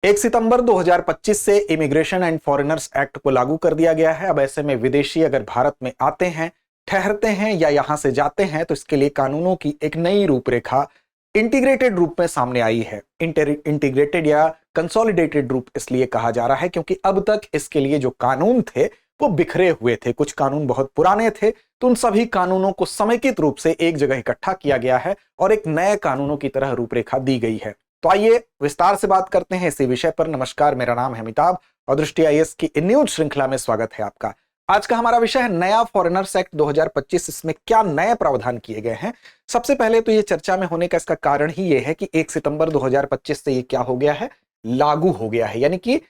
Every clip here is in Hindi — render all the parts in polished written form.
1 सितंबर 2025 से इमिग्रेशन एंड फॉरेनर्स एक्ट को लागू कर दिया गया है। अब ऐसे में विदेशी अगर भारत में आते हैं, ठहरते हैं या यहां से जाते हैं तो इसके लिए कानूनों की एक नई रूपरेखा इंटीग्रेटेड रूप में सामने आई है। इंटीग्रेटेड या कंसोलिडेटेड रूप इसलिए कहा जा रहा है क्योंकि अब तक इसके लिए जो कानून थे वो बिखरे हुए थे, कुछ कानून बहुत पुराने थे, तो उन सभी कानूनों को समेकित रूप से एक जगह इकट्ठा किया गया है और एक नए कानूनों की तरह रूपरेखा दी गई है। तो आइए विस्तार से बात करते हैं इसी विषय पर। नमस्कार, मेरा नाम है अमिताभ और दृष्टि आईएएस की इन न्यूज श्रृंखला में स्वागत है आपका। आज का हमारा विषय है नया फॉरेनर्स एक्ट 2025। इसमें क्या नए प्रावधान किए गए हैं। सबसे पहले तो ये चर्चा में होने का इसका कारण ही ये है कि 1 सितंबर 2025 से ये क्या हो गया है, लागू हो गया है। यानी कि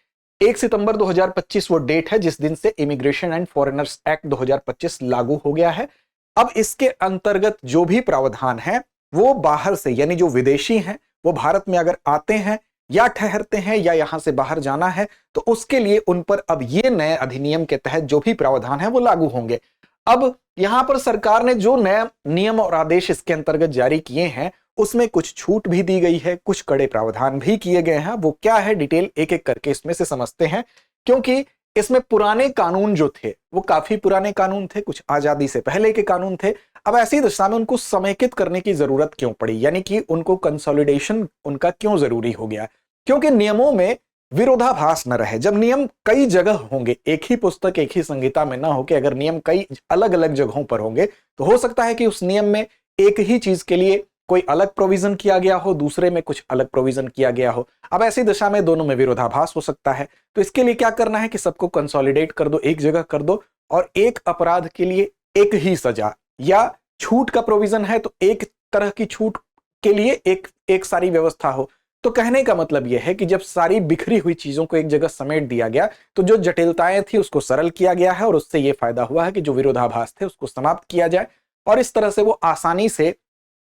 1 सितंबर 2025 वो डेट है जिस दिन से इमिग्रेशन एंड फॉरेनर्स एक्ट 2025 लागू हो गया है। अब इसके अंतर्गत जो भी प्रावधान है वो बाहर से, यानी जो विदेशी हैं वो भारत में अगर आते हैं या ठहरते हैं या यहां से बाहर जाना है तो उसके लिए उन पर अब ये नए अधिनियम के तहत जो भी प्रावधान है वो लागू होंगे। अब यहां पर सरकार ने जो नए नियम और आदेश इसके अंतर्गत जारी किए हैं उसमें कुछ छूट भी दी गई है, कुछ कड़े प्रावधान भी किए गए हैं। वो क्या है, डिटेल एक एक करके इसमें से समझते हैं, क्योंकि इसमें पुराने कानून जो थे वो काफी पुराने कानून थे, कुछ आजादी से पहले के कानून थे। अब ऐसी दशा में उनको समेकित करने की जरूरत क्यों पड़ी, यानी कि उनको कंसोलिडेशन उनका क्यों जरूरी हो गया? क्योंकि नियमों में विरोधाभास न रहे। जब नियम कई जगह होंगे, एक ही पुस्तक एक ही संहिता में ना हो कि अगर नियम कई अलग अलग जगहों पर होंगे तो हो सकता है कि उस नियम में एक ही चीज के लिए कोई अलग प्रोविजन किया गया हो, दूसरे में कुछ अलग प्रोविजन किया गया हो। अब ऐसी दशा में दोनों में विरोधाभास हो सकता है। तो इसके लिए क्या करना है कि सबको कंसोलिडेट कर दो, एक जगह कर दो, और एक अपराध के लिए एक ही सजा, या छूट का प्रोविजन है तो एक तरह की छूट के लिए एक सारी व्यवस्था हो। तो कहने का मतलब यह है कि जब सारी बिखरी हुई चीजों को एक जगह समेट दिया गया तो जो जटिलताएं थी उसको सरल किया गया है, और उससे यह फायदा हुआ है कि जो विरोधाभास थे उसको समाप्त किया जाए और इस तरह से वो आसानी से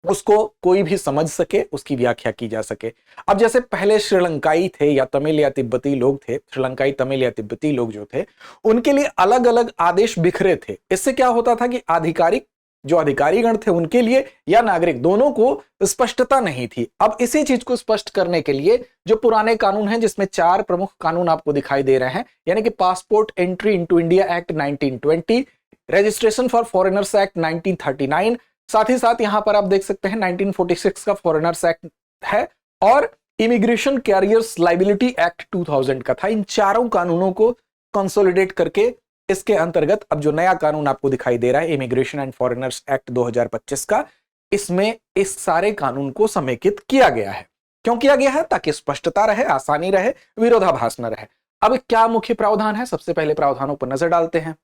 उसको कोई भी समझ सके, उसकी व्याख्या की जा सके। अब जैसे पहले श्रीलंकाई थे या तमिल या तिब्बती लोग थे, श्रीलंकाई तमिल या तिब्बती लोग जो थे उनके लिए अलग अलग आदेश बिखरे थे। इससे क्या होता था कि आधिकारिक जो अधिकारीगण थे उनके लिए या नागरिक दोनों को स्पष्टता नहीं थी। अब इसी चीज को स्पष्ट करने के लिए जो पुराने कानून हैं, जिसमें 4 प्रमुख कानून आपको दिखाई दे रहे हैं, यानी कि passport entry into India act 1920, registration for foreigners act 1939, साथ ही साथ यहां पर आप देख सकते हैं 1946 का फॉरेनर्स एक्ट है, और इमिग्रेशन कैरियर्स लाइबिलिटी एक्ट 2000 का था। इन चारों कानूनों को कंसोलिडेट करके इसके अंतर्गत अब जो नया कानून आपको दिखाई दे रहा है, इमिग्रेशन एंड फॉरेनर्स एक्ट 2025 का, इसमें इस सारे कानून को समेकित किया गया है। क्यों किया गया है? ताकि स्पष्टता रहे, आसानी रहे, विरोधाभास न रहे। अब क्या मुख्य प्रावधान है, सबसे पहले प्रावधानों पर नजर डालते हैं।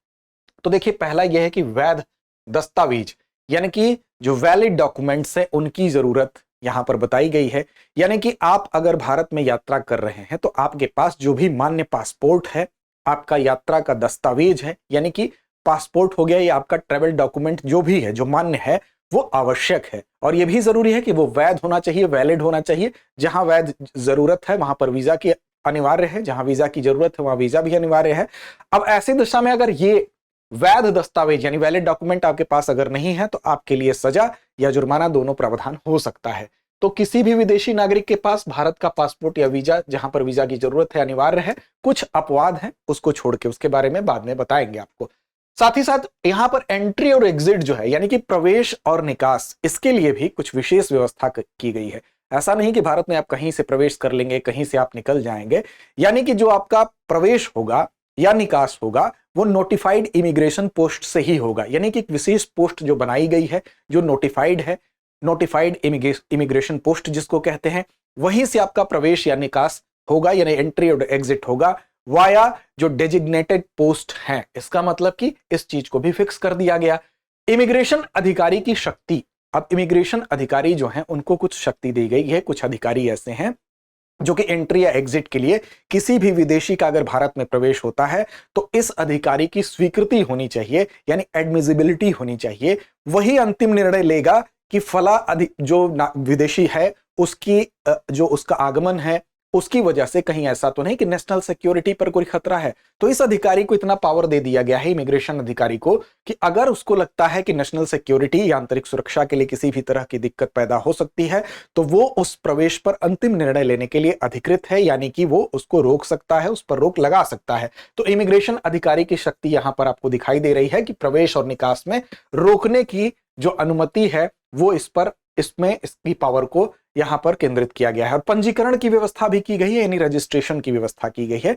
तो देखिए, पहला यह है कि वैध दस्तावेज, यानी कि जो वैलिड डॉक्यूमेंट्स है उनकी जरूरत यहां पर बताई गई है। यानी कि आप अगर भारत में यात्रा कर रहे हैं तो आपके पास जो भी मान्य पासपोर्ट है, आपका यात्रा का दस्तावेज है, यानी कि पासपोर्ट हो गया या आपका ट्रैवल डॉक्यूमेंट जो भी है, जो मान्य है, वो आवश्यक है। और यह भी जरूरी है कि वो वैध होना चाहिए, वैलिड होना चाहिए। जहां वैध जरूरत है वहां पर वीजा की अनिवार्य है, जहां वीजा की जरूरत है वहां वीजा भी अनिवार्य है। अब ऐसी दिशा में अगर ये वैध दस्तावेज यानी वैलिड डॉक्यूमेंट आपके पास अगर नहीं है तो आपके लिए सजा या जुर्माना दोनों प्रावधान हो सकता है। तो किसी भी विदेशी नागरिक के पास भारत का पासपोर्ट या वीजा, जहां पर वीजा की जरूरत है, अनिवार्य है। कुछ अपवाद हैं, उसको छोड़ के, उसके बारे में बाद में बताएंगे आपको। साथ ही साथ यहां पर एंट्री और एग्जिट जो है, यानी कि प्रवेश और निकास, इसके लिए भी कुछ विशेष व्यवस्था की गई है। ऐसा नहीं कि भारत में आप कहीं से प्रवेश कर लेंगे, कहीं से आप निकल जाएंगे। यानी कि जो आपका प्रवेश होगा या निकास होगा वो नोटिफाइड इमिग्रेशन पोस्ट से ही होगा। यानी कि एक विशेष पोस्ट जो बनाई गई है, जो नोटिफाइड है, नोटिफाइड इमिग्रेशन पोस्ट जिसको कहते हैं, वहीं से आपका प्रवेश या निकास होगा, यानी एंट्री और एग्जिट होगा वाया जो डेजिग्नेटेड पोस्ट हैं। इसका मतलब कि इस चीज को भी फिक्स कर दिया गया। इमिग्रेशन अधिकारी की शक्ति, अब इमिग्रेशन अधिकारी जो हैं उनको कुछ शक्ति दी गई है। कुछ अधिकारी ऐसे हैं जो कि एंट्री या एग्जिट के लिए, किसी भी विदेशी का अगर भारत में प्रवेश होता है तो इस अधिकारी की स्वीकृति होनी चाहिए, यानी एडमिजिबिलिटी होनी चाहिए। वही अंतिम निर्णय लेगा कि फला जो विदेशी है उसकी जो उसका आगमन है उसकी वजह से कहीं ऐसा तो नहीं कि नेशनल सिक्योरिटी पर कोई खतरा है। तो इस अधिकारी को इतना पावर दे दिया गया है, इमिग्रेशन अधिकारी को, कि अगर उसको लगता है कि नेशनल सिक्योरिटी या आंतरिक सुरक्षा के लिए किसी भी तरह की दिक्कत पैदा हो सकती है, तो वो उस प्रवेश पर अंतिम निर्णय लेने के लिए अधिकृत है, यानी कि वो उसको रोक सकता है, उस पर रोक लगा सकता है। तो इमिग्रेशन अधिकारी की शक्ति यहां पर आपको दिखाई दे रही है कि प्रवेश और निकास में रोकने की जो अनुमति है वो इसमें इसकी पावर को यहां पर केंद्रित किया गया है। और पंजीकरण की व्यवस्था भी की गई है, यानी रजिस्ट्रेशन की व्यवस्था की गई है।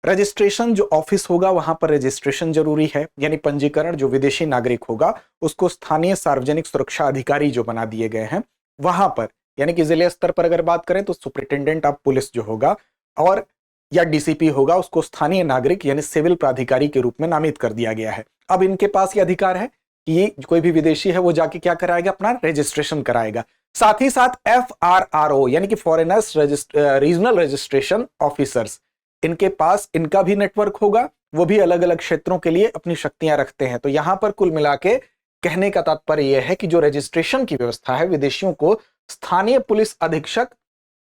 रजिस्ट्रेशन जो ऑफिस होगा वहां पर रजिस्ट्रेशन जरूरी है, यानी पंजीकरण जो विदेशी नागरिक होगा उसको स्थानीय सार्वजनिक सुरक्षा अधिकारी जो बना दिए गए हैं वहां पर, यानी कि जिले स्तर पर अगर बात करें तो सुपरिटेंडेंट ऑफ पुलिस जो होगा और या डीसीपी होगा, उसको स्थानीय नागरिक यानी सिविल प्राधिकारी के रूप में नामित कर दिया गया है। अब इनके पास ये अधिकार है कि ये कोई भी विदेशी है वो जाके क्या कराएगा, अपना रजिस्ट्रेशन कराएगा। साथ ही साथ FRRO यानी कि फॉरेनर्स रीजनल रजिस्ट्रेशन ऑफिसर्स, इनके पास इनका भी नेटवर्क होगा, वो भी अलग अलग क्षेत्रों के लिए अपनी शक्तियां रखते हैं। तो यहां पर कुल मिला के कहने का तात्पर्य यह है कि जो रजिस्ट्रेशन की व्यवस्था है, विदेशियों को स्थानीय पुलिस अधीक्षक,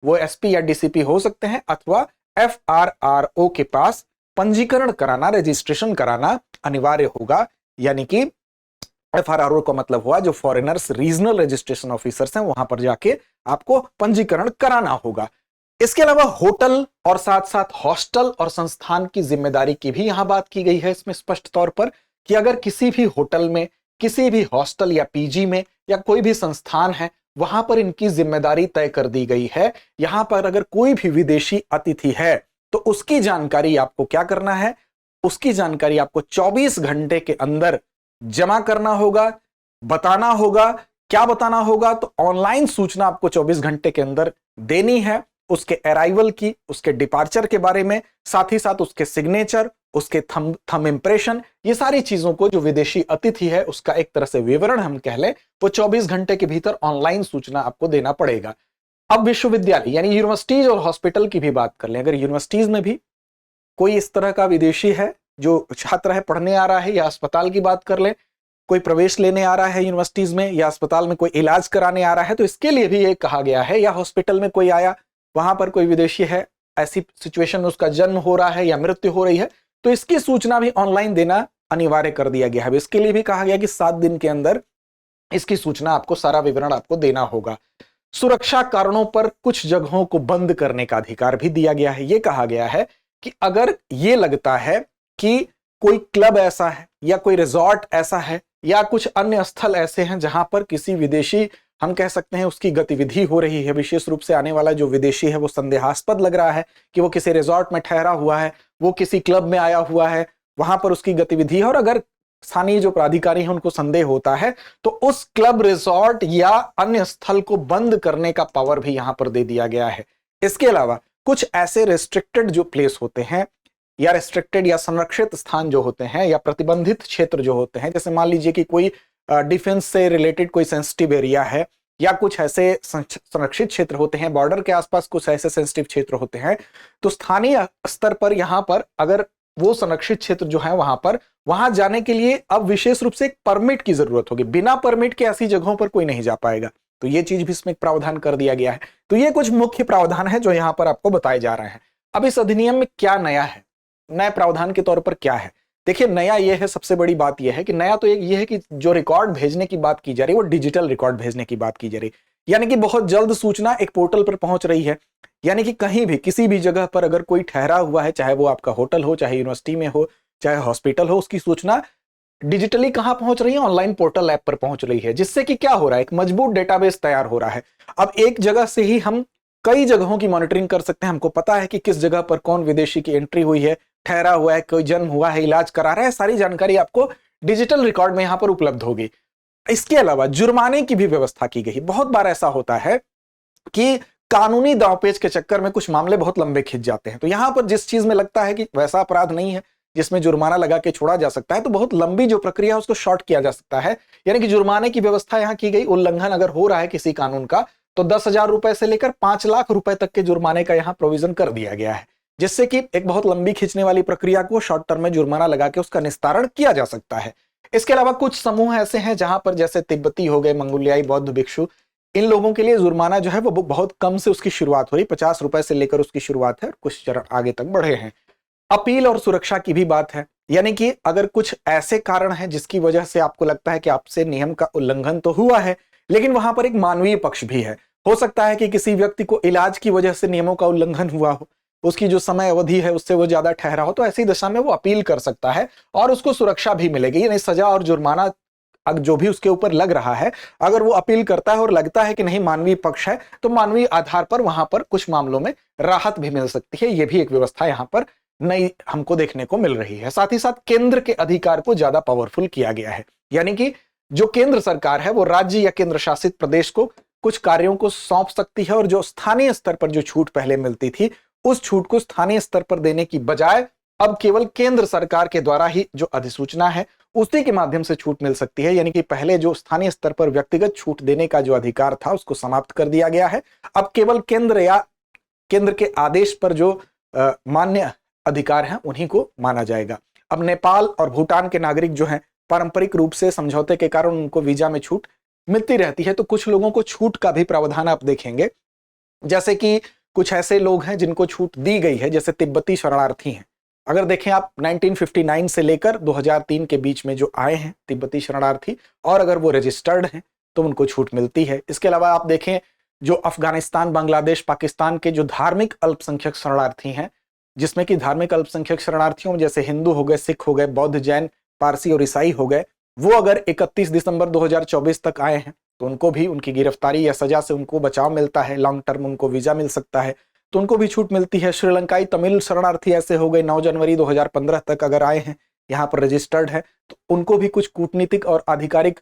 वो SP या DCP हो सकते हैं, अथवा FRRO के पास पंजीकरण कराना, रजिस्ट्रेशन कराना अनिवार्य होगा। यानी कि FRRO का मतलब हुआ जो फॉरेनर्स रीजनल रजिस्ट्रेशन ऑफिसर्स हैं, वहां पर जाके आपको पंजीकरण कराना होगा। इसके अलावा होटल और साथ साथ हॉस्टल और संस्थान की जिम्मेदारी की भी यहां बात की गई है इसमें स्पष्ट तौर पर, कि अगर किसी भी होटल में, किसी भी हॉस्टल या PG में या कोई भी संस्थान है, वहां पर इनकी जिम्मेदारी तय कर दी गई है। यहां पर अगर कोई भी विदेशी अतिथि है तो उसकी जानकारी आपको क्या करना है, उसकी जानकारी आपको 24 घंटे के अंदर जमा करना होगा, बताना होगा। क्या बताना होगा, तो ऑनलाइन सूचना आपको 24 घंटे के अंदर देनी है उसके अराइवल की, उसके डिपार्चर के बारे में, साथ ही साथ उसके सिग्नेचर, उसके थंब इंप्रेशन, ये सारी चीजों को जो विदेशी अतिथि है उसका एक तरह से विवरण हम कह लें, वो 24 घंटे के भीतर ऑनलाइन सूचना आपको देना पड़ेगा। अब विश्वविद्यालय यानी यूनिवर्सिटीज और हॉस्पिटल की भी बात कर लें, अगर यूनिवर्सिटीज में भी कोई इस तरह का विदेशी है जो छात्र है, पढ़ने आ रहा है, या अस्पताल की बात कर लें, कोई प्रवेश लेने आ रहा है यूनिवर्सिटीज में या अस्पताल में कोई इलाज कराने आ रहा है, तो इसके लिए भी ये कहा गया है, या हॉस्पिटल में कोई आया, वहां पर कोई विदेशी है, ऐसी सिचुएशन में उसका जन्म हो रहा है या मृत्यु हो रही है, तो इसकी सूचना भी ऑनलाइन देना अनिवार्य कर दिया गया है। इसके लिए भी कहा गया कि 7 दिन के अंदर इसकी सूचना आपको, सारा विवरण आपको देना होगा। सुरक्षा कारणों पर कुछ जगहों को बंद करने का अधिकार भी दिया गया है। यह कहा गया है कि अगर ये लगता है कि कोई क्लब ऐसा है या कोई रिजॉर्ट ऐसा है या कुछ अन्य स्थल ऐसे हैं जहां पर किसी विदेशी, हम कह सकते हैं, उसकी गतिविधि हो रही है, विशेष रूप से आने वाला जो विदेशी है वो संदेहास्पद लग रहा है कि वो किसी रिजॉर्ट में ठहरा हुआ है, वो किसी क्लब में आया हुआ है, वहां पर उसकी गतिविधि है, और अगर स्थानीय जो प्राधिकारी हैं उनको संदेह होता है तो उस क्लब, रिजॉर्ट या अन्य स्थल को बंद करने का पावर भी यहां पर दे दिया गया है। इसके अलावा कुछ ऐसे रेस्ट्रिक्टेड जो प्लेस होते हैं, या रेस्ट्रिक्टेड या संरक्षित स्थान जो होते हैं, या प्रतिबंधित क्षेत्र जो होते हैं, जैसे मान लीजिए कि कोई डिफेंस से रिलेटेड कोई सेंसिटिव एरिया है, या कुछ ऐसे संरक्षित क्षेत्र होते हैं, बॉर्डर के आसपास कुछ ऐसे सेंसिटिव क्षेत्र होते हैं, तो स्थानीय स्तर पर यहां पर अगर वो संरक्षित क्षेत्र जो है वहां जाने के लिए अब विशेष रूप से एक परमिट की जरूरत होगी। बिना परमिट के ऐसी जगहों पर कोई नहीं जा पाएगा, तो ये चीज भी इसमें प्रावधान कर दिया गया है। तो ये कुछ मुख्य प्रावधान है जो यहां पर आपको बताए जा रहे हैं। अब इस अधिनियम में क्या नया है, नए प्रावधान के तौर पर क्या है? देखिए, नया यह है, सबसे बड़ी बात यह है कि नया तो ये है कि जो रिकॉर्ड भेजने की बात की जा रही है वो डिजिटल रिकॉर्ड भेजने की बात की जा रही है, यानी कि बहुत जल्द सूचना एक पोर्टल पर पहुंच रही है। यानी कि कहीं भी किसी भी जगह पर अगर कोई ठहरा हुआ है, चाहे वो आपका होटल हो, चाहे यूनिवर्सिटी में हो, चाहे हॉस्पिटल हो, उसकी सूचना डिजिटली कहां पहुंच रही है, ऑनलाइन पोर्टल ऐप पर पहुंच रही है, जिससे कि क्या हो रहा है, एक मजबूत डेटाबेस तैयार हो रहा है। अब एक जगह से ही हम कई जगहों की मॉनिटरिंग कर सकते हैं, हमको पता है कि किस जगह पर कौन विदेशी की एंट्री हुई है, ठहरा हुआ है, कोई जन्म हुआ है, इलाज करा रहा है, सारी जानकारी आपको डिजिटल रिकॉर्ड में यहां पर उपलब्ध होगी। इसके अलावा जुर्माने की भी व्यवस्था की गई। बहुत बार ऐसा होता है कि कानूनी दांवपेच के चक्कर में कुछ मामले बहुत लंबे खिंच जाते हैं, तो यहां पर जिस चीज में लगता है कि वैसा अपराध नहीं है जिसमें जुर्माना लगा के छोड़ा जा सकता है, तो बहुत लंबी जो प्रक्रिया है उसको शॉर्ट किया जा सकता है। यानी कि जुर्माने की व्यवस्था यहां की गई। उल्लंघन अगर हो रहा है किसी कानून का तो 10,000 रुपए से लेकर 5 लाख रुपए तक के जुर्माने का यहां प्रोविजन कर दिया गया है, जिससे कि एक बहुत लंबी खींचने वाली प्रक्रिया को शॉर्ट टर्म में जुर्माना लगा के उसका निस्तारण किया जा सकता है। इसके अलावा कुछ समूह ऐसे हैं जहां पर, जैसे तिब्बती हो गए, मंगोलियाई बौद्ध भिक्षु, इन लोगों के लिए जुर्माना जो है वो बहुत कम से उसकी शुरुआत हो रही, 50 रुपए से लेकर उसकी शुरुआत है, कुछ चरण आगे तक बढ़े हैं। अपील और सुरक्षा की भी बात है, यानी कि अगर कुछ ऐसे कारण हैं जिसकी वजह से आपको लगता है कि आपसे नियम का उल्लंघन तो हुआ है, लेकिन वहां पर एक मानवीय पक्ष भी है। हो सकता है कि किसी व्यक्ति को इलाज की वजह से नियमों का उल्लंघन हुआ हो, उसकी जो समय अवधि है उससे वो ज्यादा ठहरा हो, तो ऐसी दशा में वो अपील कर सकता है और उसको सुरक्षा भी मिलेगी। यानी सजा और जुर्माना जो भी उसके ऊपर लग रहा है, अगर वो अपील करता है और लगता है कि नहीं मानवीय पक्ष है, तो मानवीय आधार पर वहां पर कुछ मामलों में राहत भी मिल सकती है। ये भी एक व्यवस्था यहां पर नई हमको देखने को मिल रही है। साथ ही साथ केंद्र के अधिकार को ज्यादा पावरफुल किया गया है, यानी कि जो केंद्र सरकार है वो राज्य या केंद्र शासित प्रदेश को कुछ कार्यों को सौंप सकती है, और जो स्थानीय स्तर पर जो छूट पहले मिलती थी उस छूट को स्थानीय स्तर पर देने की बजाय अब केवल केंद्र सरकार के द्वारा ही जो अधिसूचना है उसी के माध्यम से छूट मिल सकती है। यानी कि पहले जो स्थानीय स्तर पर व्यक्तिगत छूट देने का जो अधिकार था उसको समाप्त कर दिया गया है। अब केवल केंद्र या केंद्र के आदेश पर जो मान्य अधिकार हैं उन्हीं को माना जाएगा। अब नेपाल और भूटान के नागरिक जो हैं पारंपरिक रूप से समझौते के कारण उनको वीजा में छूट मिलती रहती है, तो कुछ लोगों को छूट का भी प्रावधान आप देखेंगे, जैसे कि कुछ ऐसे लोग हैं जिनको छूट दी गई है, जैसे तिब्बती शरणार्थी हैं। अगर देखें आप 1959 से लेकर 2003 के बीच में जो आए हैं तिब्बती शरणार्थी, और अगर वो रजिस्टर्ड हैं तो उनको छूट मिलती है। इसके अलावा आप देखें जो अफगानिस्तान, बांग्लादेश, पाकिस्तान के जो धार्मिक अल्पसंख्यक शरणार्थी हैं, जिसमें कि धार्मिक अल्पसंख्यक शरणार्थियों में जैसे हिंदू हो गए, सिख हो गए, बौद्ध, जैन, पारसी और ईसाई हो गए, वो अगर 31 दिसंबर 2024 तक आए हैं तो उनको भी उनकी गिरफ्तारी या सजा से उनको बचाव मिलता है, लॉन्ग टर्म उनको वीजा मिल सकता है, तो उनको भी छूट मिलती है। श्रीलंकाई तमिल शरणार्थी ऐसे हो गए 9 जनवरी 2015 तक अगर आए हैं, यहाँ पर रजिस्टर्ड है, तो उनको भी कुछ कूटनीतिक और आधिकारिक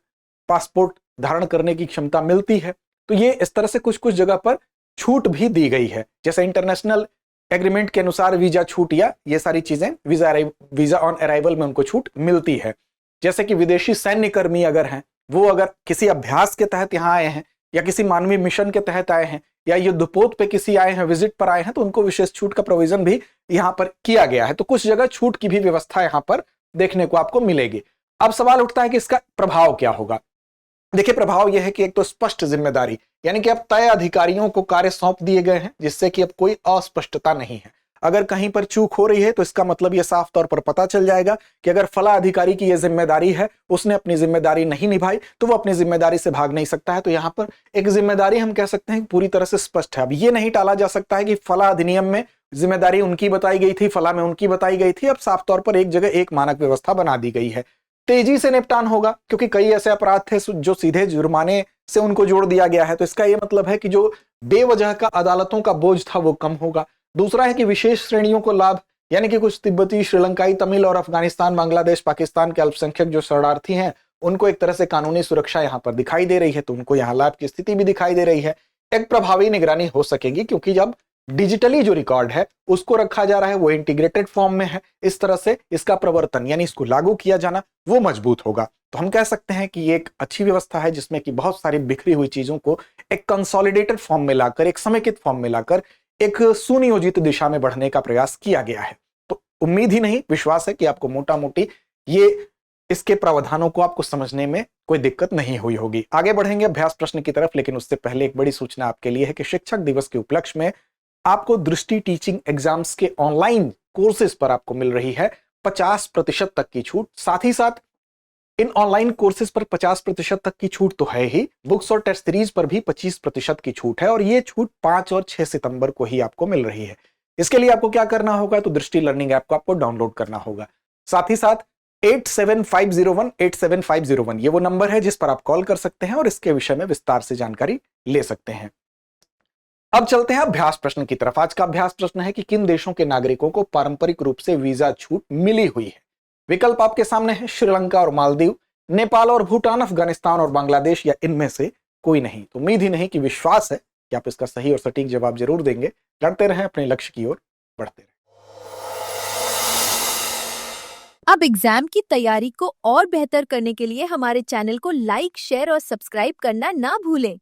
पासपोर्ट धारण करने की क्षमता मिलती है। तो ये इस तरह से कुछ कुछ जगह पर छूट भी दी गई है, जैसे इंटरनेशनल एग्रीमेंट के अनुसार वीजा छूट या ये सारी चीजें वीजा ऑन अराइवल में उनको छूट मिलती है। जैसे कि विदेशी सैन्य कर्मी अगर हैं, वो अगर किसी अभ्यास के तहत यहाँ आए हैं या किसी मानवीय मिशन के तहत आए हैं या युद्धपोत पे किसी आए हैं, विजिट पर आए हैं, तो उनको विशेष छूट का प्रोविजन भी यहाँ पर किया गया है। तो कुछ जगह छूट की भी व्यवस्था यहाँ पर देखने को आपको मिलेगी। अब सवाल उठता है कि इसका प्रभाव क्या होगा। देखिए, प्रभाव यह है कि एक तो स्पष्ट जिम्मेदारी, यानी कि अब तय अधिकारियों को कार्य सौंप दिए गए हैं, जिससे कि अब कोई अस्पष्टता नहीं है। अगर कहीं पर चूक हो रही है तो इसका मतलब यह साफ तौर पर पता चल जाएगा कि अगर फला अधिकारी की यह जिम्मेदारी है, उसने अपनी जिम्मेदारी नहीं निभाई, तो वो अपनी जिम्मेदारी से भाग नहीं सकता है। तो यहां पर एक जिम्मेदारी हम कह सकते हैं पूरी तरह से स्पष्ट है। अब ये नहीं टाला जा सकता है कि फला अधिनियम में जिम्मेदारी उनकी बताई गई थी, फला में उनकी बताई गई थी। अब साफ तौर पर एक जगह एक मानक व्यवस्था बना दी गई है। तेजी से निपटान होगा, क्योंकि कई ऐसे अपराध थे जो सीधे जुर्माने से उनको जोड़ दिया गया है, तो इसका यह मतलब है कि जो बेवजह का अदालतों का बोझ था वो कम होगा। दूसरा है कि विशेष श्रेणियों को लाभ, यानी कि कुछ तिब्बती, श्रीलंकाई, तमिल और अफगानिस्तान, बांग्लादेश, पाकिस्तान के अल्पसंख्यक जो शरणार्थी हैं, उनको एक तरह से कानूनी सुरक्षा यहां पर दिखाई दे रही है, तो उनको यहां लाभ की स्थिति भी दिखाई दे रही है। एक प्रभावी निगरानी हो सकेगी, क्योंकि जब डिजिटली जो रिकॉर्ड है उसको रखा जा रहा है, वो इंटीग्रेटेड फॉर्म में है, इस तरह से इसका प्रवर्तन यानी इसको लागू किया जाना वो मजबूत होगा। तो हम कह सकते हैं कि ये एक अच्छी व्यवस्था है, जिसमें कि बहुत सारी बिखरी हुई चीजों को एक कंसोलिडेटेड फॉर्म में लाकर, एक समेकित फॉर्म में लाकर एक सुनियोजित दिशा में बढ़ने का प्रयास किया गया है। तो उम्मीद ही नहीं, विश्वास है कि आपको मोटा मोटी ये इसके प्रावधानों को आपको समझने में कोई दिक्कत नहीं हुई होगी। आगे बढ़ेंगे अभ्यास प्रश्न की तरफ, लेकिन उससे पहले एक बड़ी सूचना आपके लिए है कि शिक्षक दिवस के उपलक्ष्य में आपको दृष्टि टीचिंग एग्जाम्स के ऑनलाइन कोर्सेज पर आपको मिल रही है 50% तक की छूट। साथ ही साथ इन ऑनलाइन कोर्सेज पर 50% तक की छूट तो है ही, बुक्स और टेस्ट सीरीज पर भी 25% की छूट है, और ये छूट 5 और 6 सितंबर को ही आपको मिल रही है। इसके लिए आपको क्या करना होगा, तो दृष्टि लर्निंग ऐप को आपको डाउनलोड करना होगा। साथ ही साथ 8750187501 ये वो नंबर है जिस पर आप कॉल कर सकते हैं और इसके विषय में विस्तार से जानकारी ले सकते हैं। अब चलते हैं अभ्यास प्रश्न की तरफ। आज का अभ्यास प्रश्न है कि किन देशों के नागरिकों को पारंपरिक रूप से वीजा छूट मिली हुई है। विकल्प आपके सामने है, श्रीलंका और मालदीव, नेपाल और भूटान, अफगानिस्तान और बांग्लादेश, या इनमें से कोई नहीं। तो उम्मीद ही नहीं कि विश्वास है कि आप इसका सही और सटीक जवाब जरूर देंगे। लड़ते रहें, अपने लक्ष्य की ओर बढ़ते रहें। अब एग्जाम की तैयारी को और बेहतर करने के लिए हमारे चैनल को लाइक, शेयर और सब्सक्राइब करना ना भूलें।